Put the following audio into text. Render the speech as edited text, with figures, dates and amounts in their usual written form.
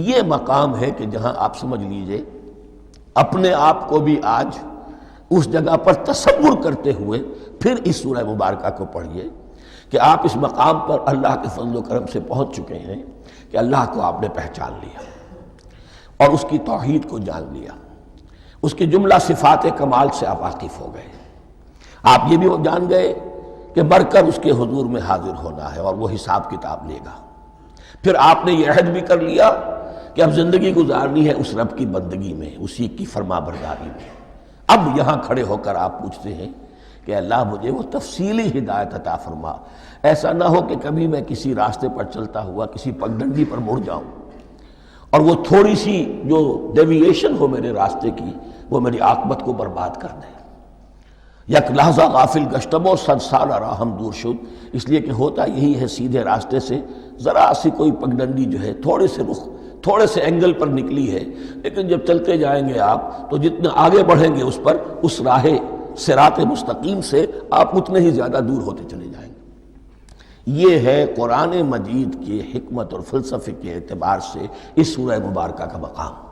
یہ مقام ہے کہ جہاں آپ سمجھ لیجئے اپنے آپ کو بھی آج اس جگہ پر تصور کرتے ہوئے پھر اس سورہ مبارکہ کو پڑھیے کہ آپ اس مقام پر اللہ کے فضل و کرم سے پہنچ چکے ہیں کہ اللہ کو آپ نے پہچان لیا اور اس کی توحید کو جان لیا، اس کی جملہ صفات کمال سے آپ واقف ہو گئے، آپ یہ بھی جان گئے کہ مر کر اس کے حضور میں حاضر ہونا ہے اور وہ حساب کتاب لے گا۔ پھر آپ نے یہ عہد بھی کر لیا کہ اب زندگی گزارنی ہے اس رب کی بندگی میں، اسی کی فرما برداری میں۔ اب یہاں کھڑے ہو کر آپ پوچھتے ہیں کہ اللہ مجھے وہ تفصیلی ہدایت عطا فرما، ایسا نہ ہو کہ کبھی میں کسی راستے پر چلتا ہوا کسی پگڈنڈی پر مڑ جاؤں اور وہ تھوڑی سی جو ڈیوییشن ہو میرے راستے کی وہ میری عاقبت کو برباد کر دے۔ یک لحظہ غافل گشتم و صد سال راہم دور شد، اس لیے کہ ہوتا یہی ہے سیدھے راستے سے ذرا سی کوئی پگڈنڈی جو ہے تھوڑے سے اینگل پر نکلی ہے، لیکن جب چلتے جائیں گے آپ تو جتنا آگے بڑھیں گے اس پر، اس راہ صراط مستقیم سے آپ اتنے ہی زیادہ دور ہوتے چلے جائیں گے۔ یہ ہے قرآن مجید کی حکمت اور فلسفے کے اعتبار سے اس سورہ مبارکہ کا مقام۔